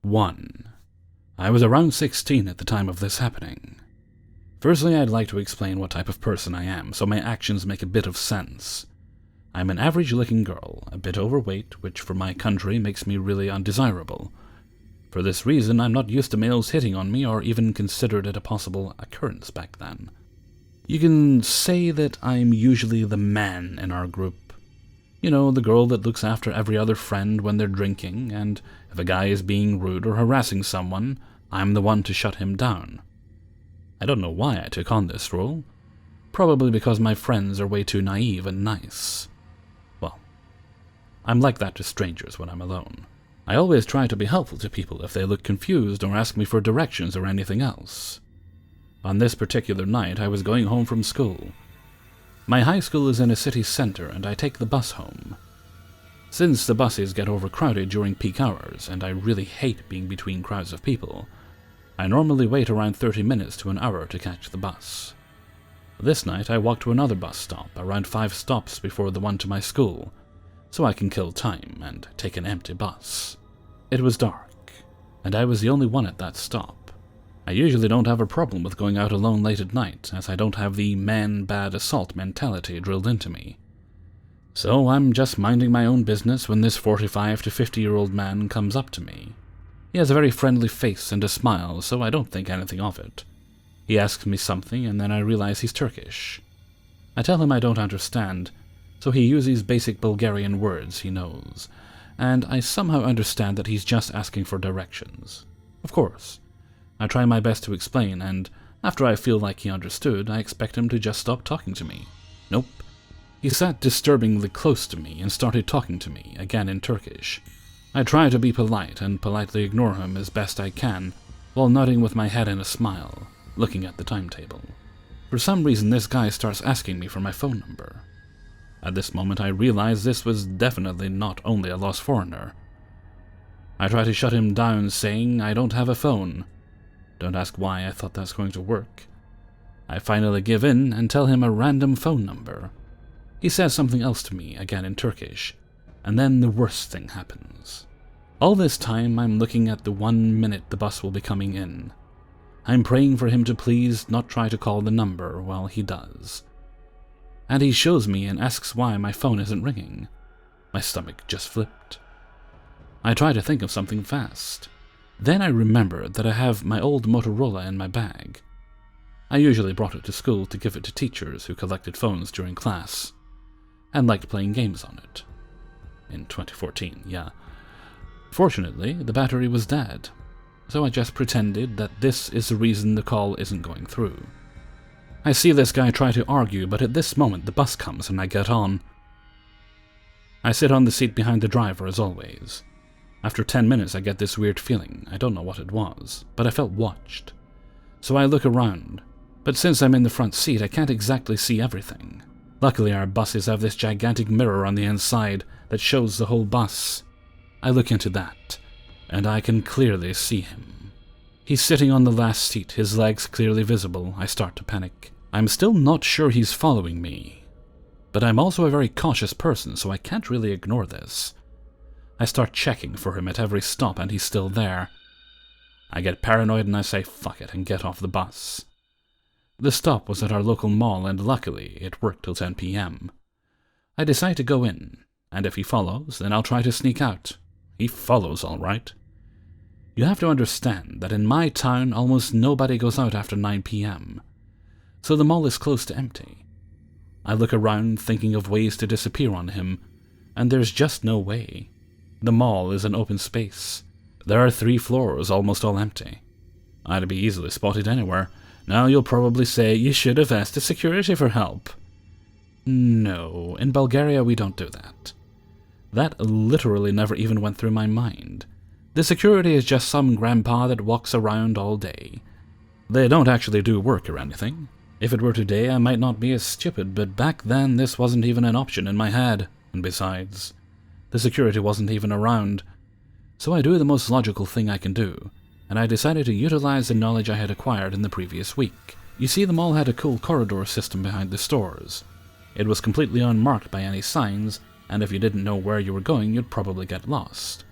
1. I was around 16 at the time of this happening. Firstly, I'd like to explain what type of person I am, so my actions make a bit of sense. I'm an average-looking girl, a bit overweight, which for my country makes me really undesirable. For this reason, I'm not used to males hitting on me or even considered it a possible occurrence back then. You can say that I'm usually the man in our group. You know, the girl that looks after every other friend when they're drinking, and if a guy is being rude or harassing someone, I'm the one to shut him down. I don't know why I took on this role. Probably because my friends are way too naive and nice. Well, I'm like that to strangers when I'm alone. I always try to be helpful to people if they look confused or ask me for directions or anything else. On this particular night, I was going home from school. My high school is in a city center, and I take the bus home. Since the buses get overcrowded during peak hours, and I really hate being between crowds of people, I normally wait around 30 minutes to an hour to catch the bus. This night I walked to another bus stop, around 5 stops before the one to my school, so I can kill time and take an empty bus. It was dark, and I was the only one at that stop. I usually don't have a problem with going out alone late at night, as I don't have the man-bad assault mentality drilled into me. So I'm just minding my own business when this 45 to 50-year-old man comes up to me. He has a very friendly face and a smile, so I don't think anything of it. He asks me something, and then I realize he's Turkish. I tell him I don't understand, so he uses basic Bulgarian words he knows, and I somehow understand that he's just asking for directions. Of course. I try my best to explain, and after I feel like he understood, I expect him to just stop talking to me. Nope. He sat disturbingly close to me and started talking to me, again in Turkish. I try to be polite and politely ignore him as best I can, while nodding with my head in a smile, looking at the timetable. For some reason, this guy starts asking me for my phone number. At this moment, I realize this was definitely not only a lost foreigner. I try to shut him down, saying I don't have a phone. Don't ask why I thought that's going to work. I finally give in and tell him a random phone number. He says something else to me, again in Turkish, and then the worst thing happens. All this time, I'm looking at the 1 minute the bus will be coming in. I'm praying for him to please not try to call the number while he does. And he shows me and asks why my phone isn't ringing. My stomach just flipped. I try to think of something fast. Then I remembered that I have my old Motorola in my bag. I usually brought it to school to give it to teachers who collected phones during class, and liked playing games on it. In 2014, yeah. Fortunately, the battery was dead, so I just pretended that this is the reason the call isn't going through. I see this guy try to argue, but at this moment the bus comes and I get on. I sit on the seat behind the driver as always. After 10 minutes I get this weird feeling, I don't know what it was, but I felt watched. So I look around, but since I'm in the front seat I can't exactly see everything. Luckily our buses have this gigantic mirror on the inside that shows the whole bus. I look into that, and I can clearly see him. He's sitting on the last seat, his legs clearly visible. I start to panic. I'm still not sure he's following me, but I'm also a very cautious person, so I can't really ignore this. I start checking for him at every stop, and he's still there. I get paranoid and I say fuck it and get off the bus. The stop was at our local mall, and luckily it worked till 10 p.m. I decide to go in, and if he follows, then I'll try to sneak out. He follows all right. You have to understand that in my town almost nobody goes out after 9 p.m, so the mall is close to empty. I look around thinking of ways to disappear on him, and there's just no way. The mall is an open space. There are 3 floors, almost all empty. I'd be easily spotted anywhere. Now you'll probably say, you should have asked the security for help. No, in Bulgaria we don't do that. That literally never even went through my mind. The security is just some grandpa that walks around all day. They don't actually do work or anything. If it were today I might not be as stupid, but back then this wasn't even an option in my head, and besides, the security wasn't even around. So I do the most logical thing I can do, and I decided to utilize the knowledge I had acquired in the previous week. You see, the mall had a cool corridor system behind the stores. It was completely unmarked by any signs, and if you didn't know where you were going, you'd probably get lost.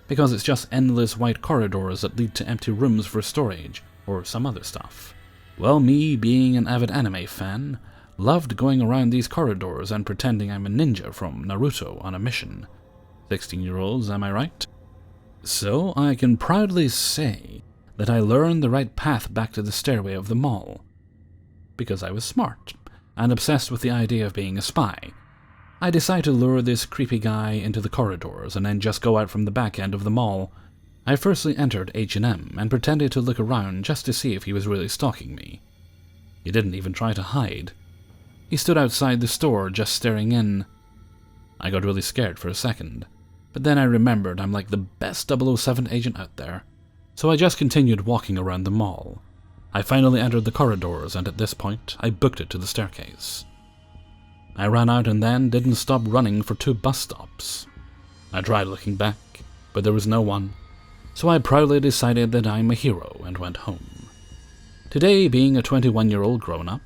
because it's just endless white corridors that lead to empty rooms for storage, or some other stuff. Well, me, being an avid anime fan, loved going around these corridors and pretending I'm a ninja from Naruto on a mission. 16-year-olds, am I right? So I can proudly say that I learned the right path back to the stairway of the mall. Because I was smart, and obsessed with the idea of being a spy, I decided to lure this creepy guy into the corridors and then just go out from the back end of the mall. I firstly entered H&M and pretended to look around just to see if he was really stalking me. He didn't even try to hide. He stood outside the store just staring in. I got really scared for a second, but then I remembered I'm like the best 007 agent out there, so I just continued walking around the mall. I finally entered the corridors, and at this point, I booked it to the staircase. I ran out and then didn't stop running for 2 bus stops. I tried looking back, but there was no one, so I proudly decided that I'm a hero and went home. Today, being a 21-year-old grown-up,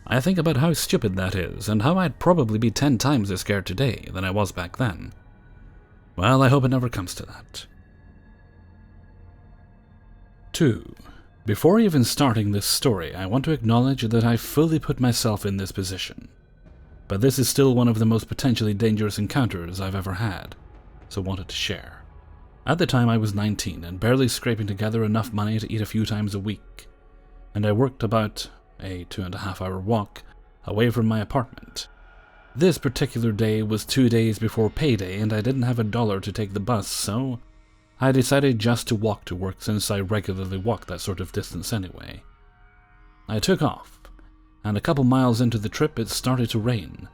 I think about how stupid that is, and how I'd probably be 10 times as scared today than I was back then. Well, I hope it never comes to that. 2. Before even starting this story, I want to acknowledge that I fully put myself in this position. But this is still one of the most potentially dangerous encounters I've ever had, so wanted to share. At the time I was 19 and barely scraping together enough money to eat a few times a week, and I worked about a 2.5-hour walk away from my apartment. This particular day was 2 days before payday and I didn't have $1 to take the bus, so I decided just to walk to work since I regularly walk that sort of distance anyway. I took off, and a couple miles into the trip it started to rain,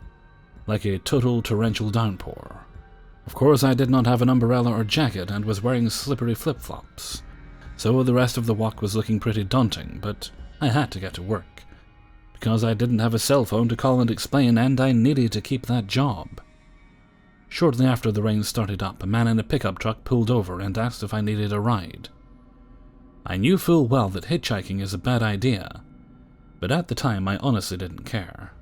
like a total torrential downpour. Of course I did not have an umbrella or jacket and was wearing slippery flip-flops, so the rest of the walk was looking pretty daunting, but I had to get to work, because I didn't have a cell phone to call and explain, and I needed to keep that job. Shortly after the rain started up, a man in a pickup truck pulled over and asked if I needed a ride. I knew full well that hitchhiking is a bad idea, but at the time I honestly didn't care.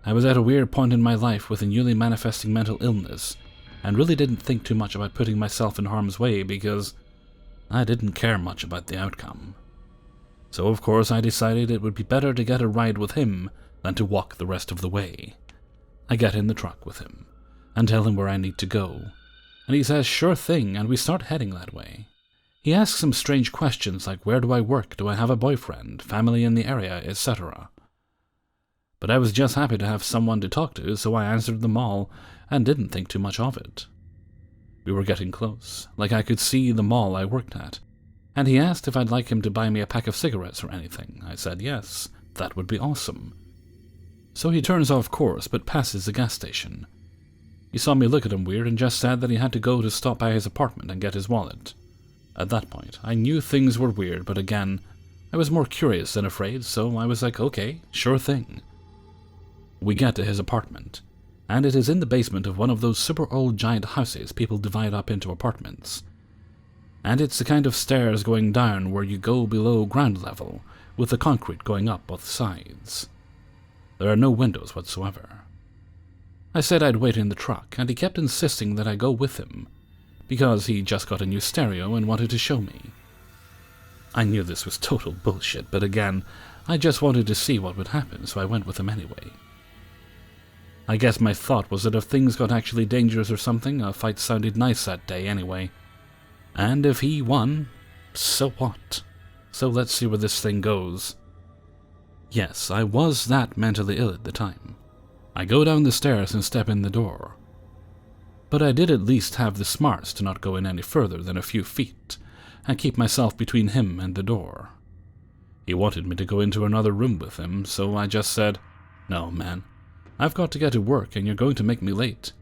I was at a weird point in my life with a newly manifesting mental illness, and really didn't think too much about putting myself in harm's way because I didn't care much about the outcome. So of course I decided it would be better to get a ride with him than to walk the rest of the way. I get in the truck with him and tell him where I need to go, and he says sure thing, and we start heading that way. He asks some strange questions like where do I work, do I have a boyfriend, family in the area, etc. But I was just happy to have someone to talk to, so I answered them all and didn't think too much of it. We were getting close, like I could see the mall I worked at, and he asked if I'd like him to buy me a pack of cigarettes or anything. I said yes, that would be awesome. So he turns off course but passes the gas station. He saw me look at him weird and just said that he had to go to stop by his apartment and get his wallet. At that point, I knew things were weird, but again, I was more curious than afraid, so I was like, okay, sure thing. We get to his apartment, and it is in the basement of one of those super old giant houses people divide up into apartments. And it's the kind of stairs going down where you go below ground level, with the concrete going up both sides. There are no windows whatsoever. I said I'd wait in the truck, and he kept insisting that I go with him, because he just got a new stereo and wanted to show me. I knew this was total bullshit, but again, I just wanted to see what would happen, so I went with him anyway. I guess my thought was that if things got actually dangerous or something, a fight sounded nice that day anyway. And if he won, so what? So let's see where this thing goes. Yes, I was that mentally ill at the time. I go down the stairs and step in the door. But I did at least have the smarts to not go in any further than a few feet, and keep myself between him and the door. He wanted me to go into another room with him, so I just said, "No, man, I've got to get to work and you're going to make me late.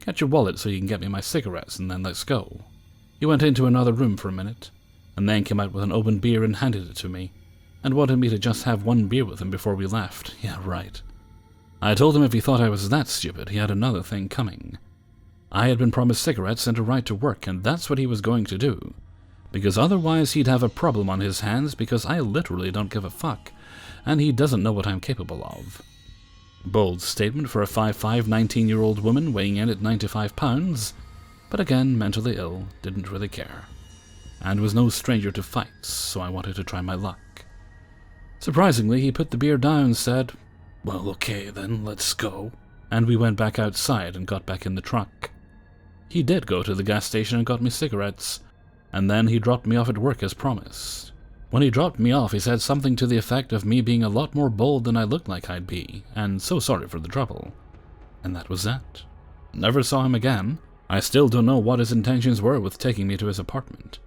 Get your wallet so you can get me my cigarettes and then let's go." He went into another room for a minute, and then came out with an open beer and handed it to me, and wanted me to just have one beer with him before we left. Yeah, right. I told him if he thought I was that stupid, he had another thing coming. I had been promised cigarettes and a ride to work, and that's what he was going to do, because otherwise he'd have a problem on his hands, because I literally don't give a fuck, and he doesn't know what I'm capable of. Bold statement for a 5'5", 19-year-old woman weighing in at 95 pounds, but again, mentally ill, didn't really care, and was no stranger to fights, so I wanted to try my luck. Surprisingly, he put the beer down, said, "Well, okay then, let's go," and we went back outside and got back in the truck. He did go to the gas station and got me cigarettes, and then he dropped me off at work as promised. When he dropped me off, he said something to the effect of me being a lot more bold than I looked like I'd be, and so sorry for the trouble. And that was that. Never saw him again. I still don't know what his intentions were with taking me to his apartment,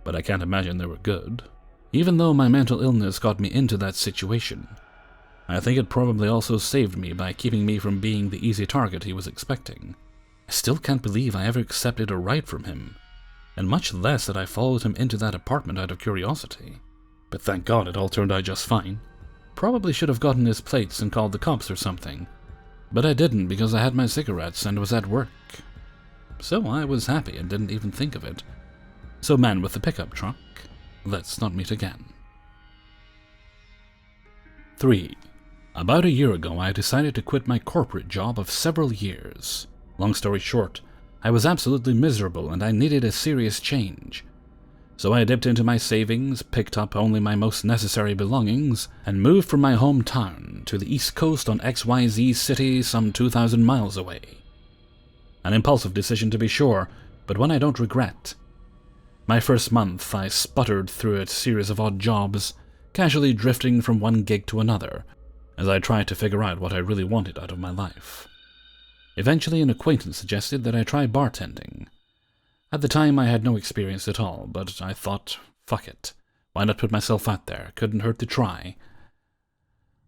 but I can't imagine they were good. Even though my mental illness got me into that situation, I think it probably also saved me by keeping me from being the easy target he was expecting. I still can't believe I ever accepted a ride from him, and much less that I followed him into that apartment out of curiosity. But thank God it all turned out just fine. Probably should have gotten his plates and called the cops or something, but I didn't because I had my cigarettes and was at work. So I was happy and didn't even think of it. So man with the pickup truck, let's not meet again. 3. About a year ago, I decided to quit my corporate job of several years. Long story short, I was absolutely miserable and I needed a serious change. So I dipped into my savings, picked up only my most necessary belongings, and moved from my hometown to the East Coast on XYZ City some 2,000 miles away. An impulsive decision to be sure, but one I don't regret. My first month, I sputtered through a series of odd jobs, casually drifting from one gig to another, as I tried to figure out what I really wanted out of my life. Eventually, an acquaintance suggested that I try bartending. At the time, I had no experience at all, but I thought, fuck it. Why not put myself out there? Couldn't hurt to try.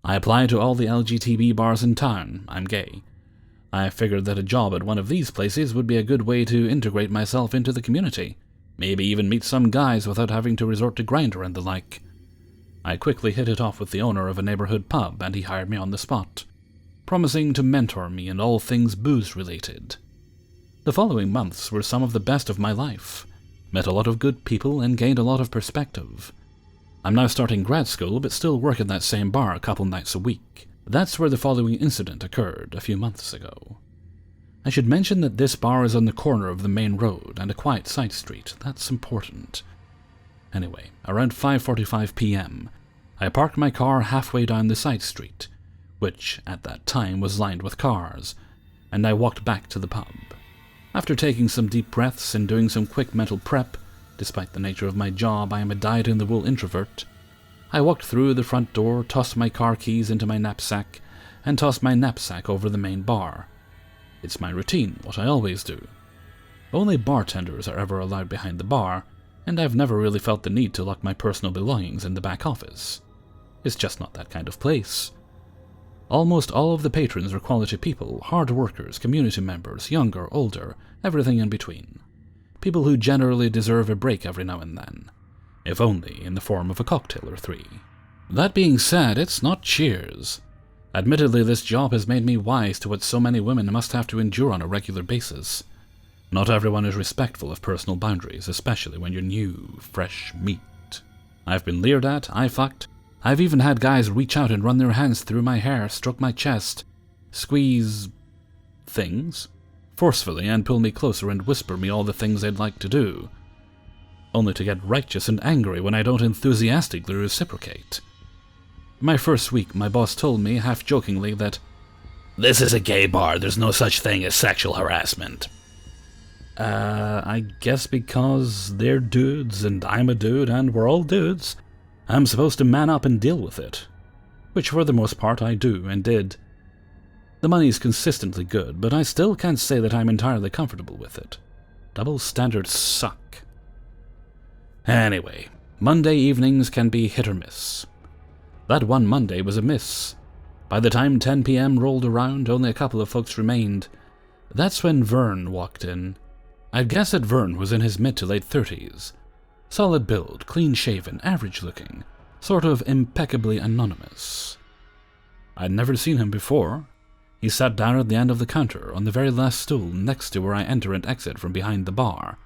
I applied to all the LGTB bars in town. I'm gay. I figured that a job at one of these places would be a good way to integrate myself into the community. Maybe even meet some guys without having to resort to Grindr and the like. I quickly hit it off with the owner of a neighborhood pub, and he hired me on the spot, promising to mentor me in all things booze-related. The following months were some of the best of my life. Met a lot of good people and gained a lot of perspective. I'm now starting grad school, but still work in that same bar a couple nights a week. That's where the following incident occurred a few months ago. I should mention that this bar is on the corner of the main road and a quiet side street. That's important. Anyway, around 5:45 p.m., I parked my car halfway down the side street, which at that time was lined with cars, and I walked back to the pub. After taking some deep breaths and doing some quick mental prep, despite the nature of my job, I am a dyed-in-the-wool introvert, I walked through the front door, tossed my car keys into my knapsack, and tossed my knapsack over the main bar. It's my routine, what I always do. Only bartenders are ever allowed behind the bar, and I've never really felt the need to lock my personal belongings in the back office. It's just not that kind of place. Almost all of the patrons are quality people, hard workers, community members, younger, older, everything in between. People who generally deserve a break every now and then, if only in the form of a cocktail or three. That being said, it's not cheers. Admittedly, this job has made me wise to what so many women must have to endure on a regular basis. Not everyone is respectful of personal boundaries, especially when you're new, fresh meat. I've been leered at, I fucked. I've even had guys reach out and run their hands through my hair, stroke my chest, squeeze things forcefully and pull me closer and whisper me all the things they'd like to do, only to get righteous and angry when I don't enthusiastically reciprocate. My first week, my boss told me, half-jokingly, that "This is a gay bar, there's no such thing as sexual harassment." I guess because they're dudes and I'm a dude and we're all dudes, I'm supposed to man up and deal with it, which for the most part I do and did. The money's consistently good, but I still can't say that I'm entirely comfortable with it. Double standards suck. Anyway, Monday evenings can be hit or miss. That one Monday was a miss. By the time 10 p.m. rolled around, only a couple of folks remained. That's when Vern walked in. I'd guess that Vern was in his mid to late 30s. Solid build, clean-shaven, average-looking, sort of impeccably anonymous. I'd never seen him before. He sat down at the end of the counter, on the very last stool next to where I enter and exit from behind the bar,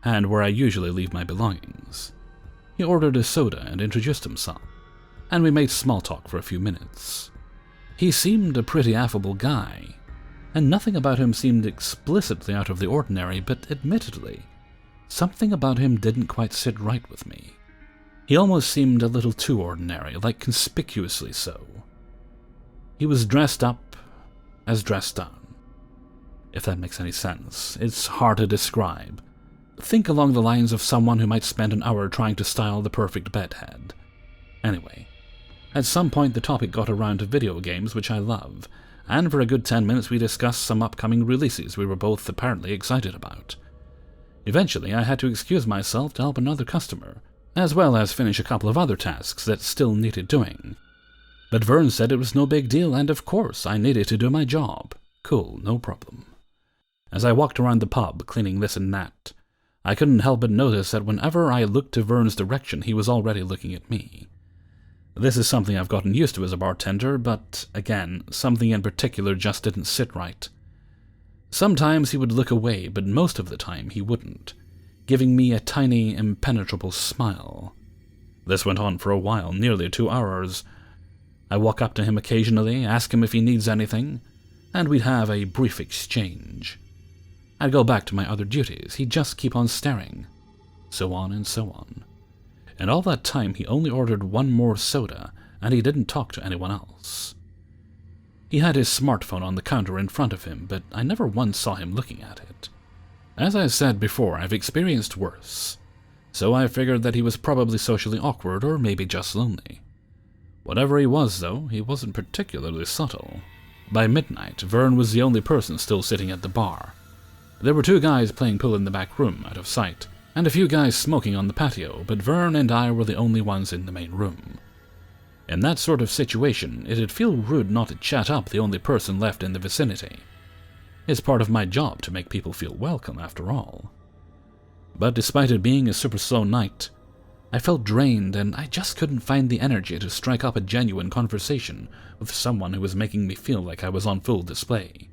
and where I usually leave my belongings. He ordered a soda and introduced himself, and we made small talk for a few minutes. He seemed a pretty affable guy. and nothing about him seemed explicitly out of the ordinary, but admittedly, something about him didn't quite sit right with me. He almost seemed a little too ordinary, like conspicuously so. He was dressed up as dressed down. If that makes any sense, it's hard to describe. Think along the lines of someone who might spend an hour trying to style the perfect bedhead. Anyway, at some point the topic got around to video games, which I love, and for a good 10 minutes we discussed some upcoming releases we were both apparently excited about. Eventually I had to excuse myself to help another customer, as well as finish a couple of other tasks that still needed doing. But Vern said it was no big deal, and of course I needed to do my job. Cool, no problem. As I walked around the pub, cleaning this and that, I couldn't help but notice that whenever I looked to Vern's direction, he was already looking at me. This is something I've gotten used to as a bartender, but, again, something in particular just didn't sit right. Sometimes he would look away, but most of the time he wouldn't, giving me a tiny, impenetrable smile. This went on for a while, nearly 2 hours. I walk up to him occasionally, ask him if he needs anything, and we'd have a brief exchange. I'd go back to my other duties, he'd just keep on staring. So on and so on. And all that time he only ordered one more soda, and he didn't talk to anyone else. He had his smartphone on the counter in front of him, but I never once saw him looking at it. As I said before, I've experienced worse, so I figured that he was probably socially awkward or maybe just lonely. Whatever he was, though, he wasn't particularly subtle. By midnight, Vern was the only person still sitting at the bar. There were 2 guys playing pool in the back room, out of sight, and a few guys smoking on the patio, but Vern and I were the only ones in the main room. In that sort of situation, it'd feel rude not to chat up the only person left in the vicinity. It's part of my job to make people feel welcome, after all. But despite it being a super slow night, I felt drained and I just couldn't find the energy to strike up a genuine conversation with someone who was making me feel like I was on full display.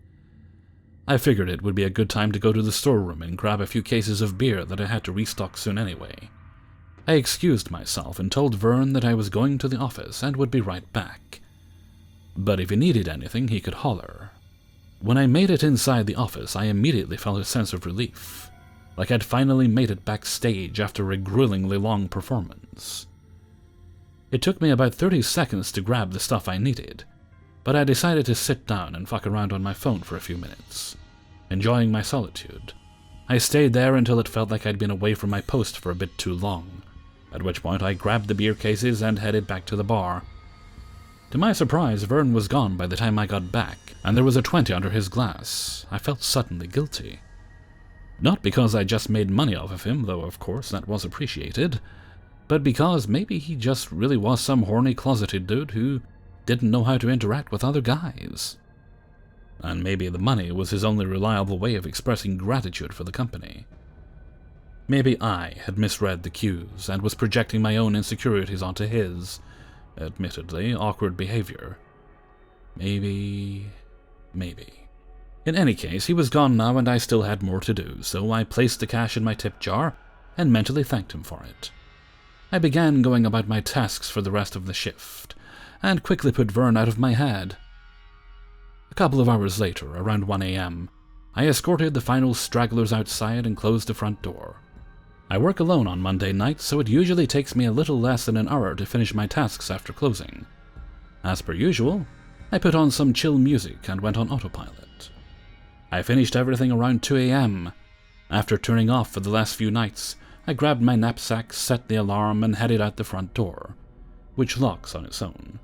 I figured it would be a good time to go to the storeroom and grab a few cases of beer that I had to restock soon anyway. I excused myself and told Vern that I was going to the office and would be right back. But if he needed anything, he could holler. When I made it inside the office, I immediately felt a sense of relief, like I'd finally made it backstage after a gruelingly long performance. It took me about 30 seconds to grab the stuff I needed, but I decided to sit down and fuck around on my phone for a few minutes, enjoying my solitude. I stayed there until it felt like I'd been away from my post for a bit too long, at which point I grabbed the beer cases and headed back to the bar. To my surprise, Vern was gone by the time I got back, and there was a 20 under his glass. I felt suddenly guilty. Not because I just made money off of him, though of course that was appreciated, but because maybe he just really was some horny closeted dude who didn't know how to interact with other guys. And maybe the money was his only reliable way of expressing gratitude for the company. Maybe I had misread the cues and was projecting my own insecurities onto his, admittedly, awkward behavior. Maybe. In any case, he was gone now and I still had more to do, so I placed the cash in my tip jar and mentally thanked him for it. I began going about my tasks for the rest of the shift, and quickly put Vern out of my head. A couple of hours later, around 1 a.m., I escorted the final stragglers outside and closed the front door. I work alone on Monday nights, so it usually takes me a little less than an hour to finish my tasks after closing. As per usual, I put on some chill music and went on autopilot. I finished everything around 2 a.m. After turning off for the last few nights, I grabbed my knapsack, set the alarm, and headed out the front door, which locks on its own.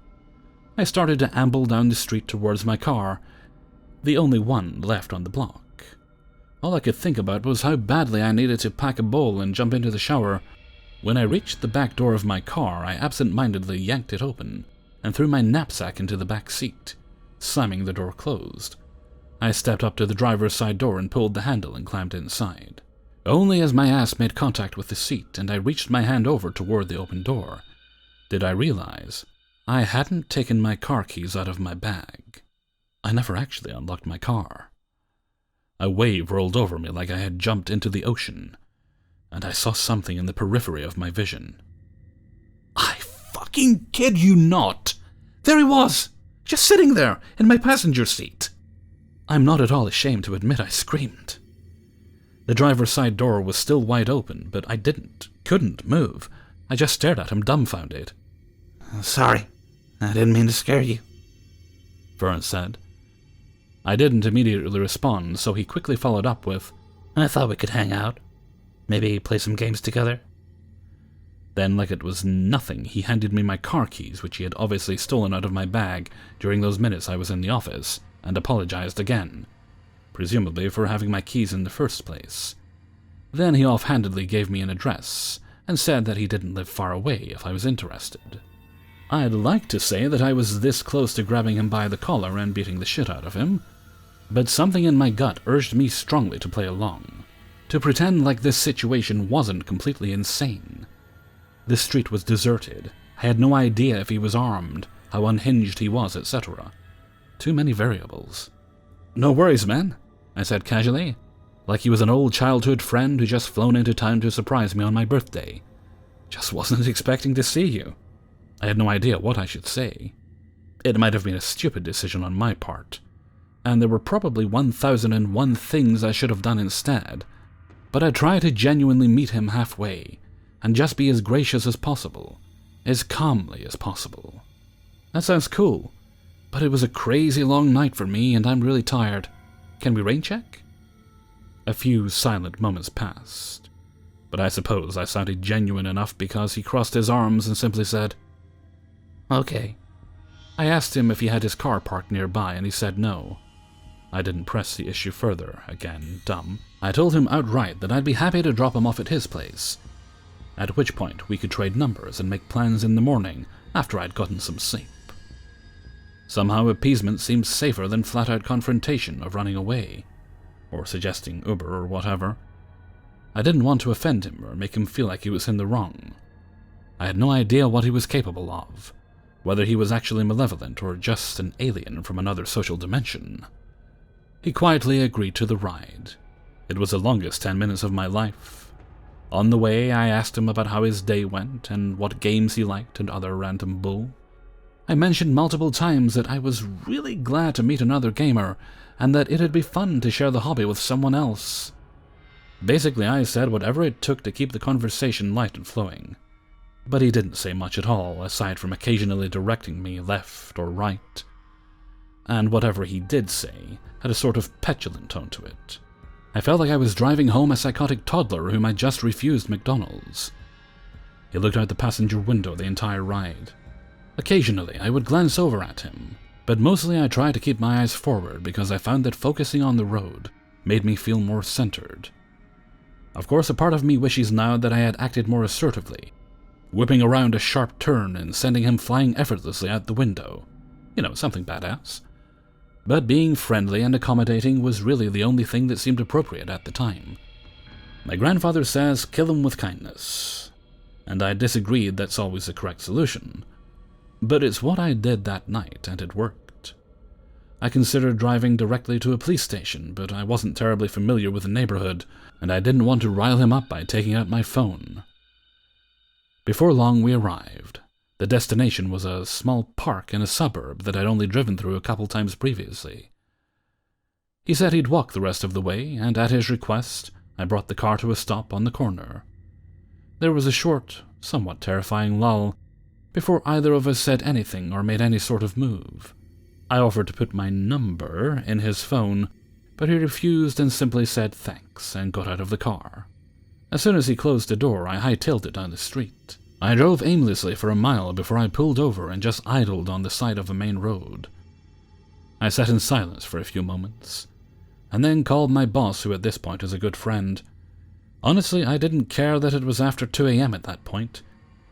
I started to amble down the street towards my car, the only one left on the block. All I could think about was how badly I needed to pack a bowl and jump into the shower. When I reached the back door of my car, I absent-mindedly yanked it open and threw my knapsack into the back seat, slamming the door closed. I stepped up to the driver's side door and pulled the handle and climbed inside. Only as my ass made contact with the seat and I reached my hand over toward the open door did I realize I hadn't taken my car keys out of my bag. I never actually unlocked my car. A wave rolled over me like I had jumped into the ocean, and I saw something in the periphery of my vision. I fucking kid you not! There he was, just sitting there in my passenger seat. I'm not at all ashamed to admit I screamed. The driver's side door was still wide open, but I couldn't move. I just stared at him dumbfounded. Sorry, I didn't mean to scare you, Vern said. I didn't immediately respond, so he quickly followed up with, I thought we could hang out. Maybe play some games together. Then, like it was nothing, he handed me my car keys, which he had obviously stolen out of my bag during those minutes I was in the office, and apologized again, presumably for having my keys in the first place. Then he offhandedly gave me an address, and said that he didn't live far away if I was interested. I'd like to say that I was this close to grabbing him by the collar and beating the shit out of him, but something in my gut urged me strongly to play along, to pretend like this situation wasn't completely insane. The street was deserted. I had no idea if he was armed, how unhinged he was, etc. Too many variables. No worries, man, I said casually, like he was an old childhood friend who just flown into town to surprise me on my birthday. Just wasn't expecting to see you. I had no idea what I should say. It might have been a stupid decision on my part, and there were probably 1001 things I should have done instead, but I tried to genuinely meet him halfway, and just be as gracious as possible, as calmly as possible. That sounds cool, but it was a crazy long night for me and I'm really tired. Can we rain check? A few silent moments passed, but I suppose I sounded genuine enough because he crossed his arms and simply said, Okay. I asked him if he had his car parked nearby and he said no. I didn't press the issue further, again, dumb. I told him outright that I'd be happy to drop him off at his place, at which point we could trade numbers and make plans in the morning after I'd gotten some sleep. Somehow appeasement seemed safer than flat-out confrontation of running away, or suggesting Uber or whatever. I didn't want to offend him or make him feel like he was in the wrong. I had no idea what he was capable of, whether he was actually malevolent or just an alien from another social dimension. He quietly agreed to the ride. It was the longest 10 minutes of my life. On the way, I asked him about how his day went and what games he liked and other random bull. I mentioned multiple times that I was really glad to meet another gamer and that it'd be fun to share the hobby with someone else. Basically, I said whatever it took to keep the conversation light and flowing. But he didn't say much at all, aside from occasionally directing me left or right. And whatever he did say had a sort of petulant tone to it. I felt like I was driving home a psychotic toddler whom had just refused McDonald's. He looked out the passenger window the entire ride. Occasionally, I would glance over at him, but mostly I tried to keep my eyes forward because I found that focusing on the road made me feel more centered. Of course, a part of me wishes now that I had acted more assertively, whipping around a sharp turn and sending him flying effortlessly out the window. You know, something badass. But being friendly and accommodating was really the only thing that seemed appropriate at the time. My grandfather says, kill him with kindness, and I disagreed that's always the correct solution. But it's what I did that night, and it worked. I considered driving directly to a police station, but I wasn't terribly familiar with the neighborhood, and I didn't want to rile him up by taking out my phone. Before long, we arrived. The destination was a small park in a suburb that I'd only driven through a couple times previously. He said he'd walk the rest of the way, and at his request, I brought the car to a stop on the corner. There was a short, somewhat terrifying lull before either of us said anything or made any sort of move. I offered to put my number in his phone, but he refused and simply said thanks and got out of the car. As soon as he closed the door, I hightailed it down the street. I drove aimlessly for a mile before I pulled over and just idled on the side of a main road. I sat in silence for a few moments, and then called my boss, who at this point is a good friend. Honestly, I didn't care that it was after 2 a.m. at that point.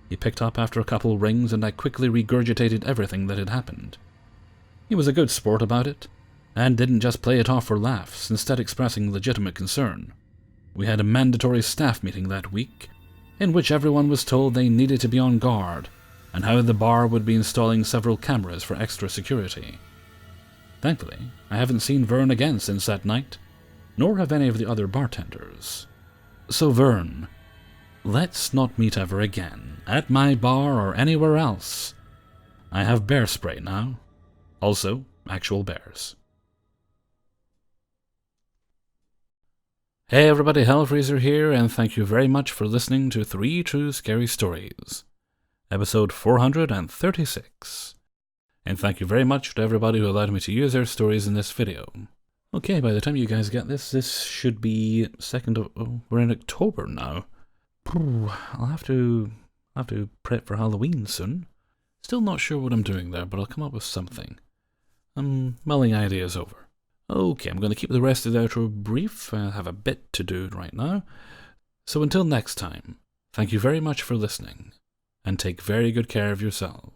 He picked up after a couple rings, and I quickly regurgitated everything that had happened. He was a good sport about it, and didn't just play it off for laughs, instead expressing legitimate concern. We had a mandatory staff meeting that week, in which everyone was told they needed to be on guard, and how the bar would be installing several cameras for extra security. Thankfully, I haven't seen Vern again since that night, nor have any of the other bartenders. So Vern, let's not meet ever again, at my bar or anywhere else. I have bear spray now. Also, actual bears. Hey everybody, Hellfreezer here, and thank you very much for listening to 3 True Scary Stories, episode 436. And thank you very much to everybody who allowed me to use their stories in this video. Okay, by the time you guys get this should be we're in October now. I'll have to prep for Halloween soon. Still not sure what I'm doing there, but I'll come up with something. I'm mulling ideas over. Okay, I'm going to keep the rest of the outro brief. I have a bit to do right now. So until next time, thank you very much for listening, and take very good care of yourselves.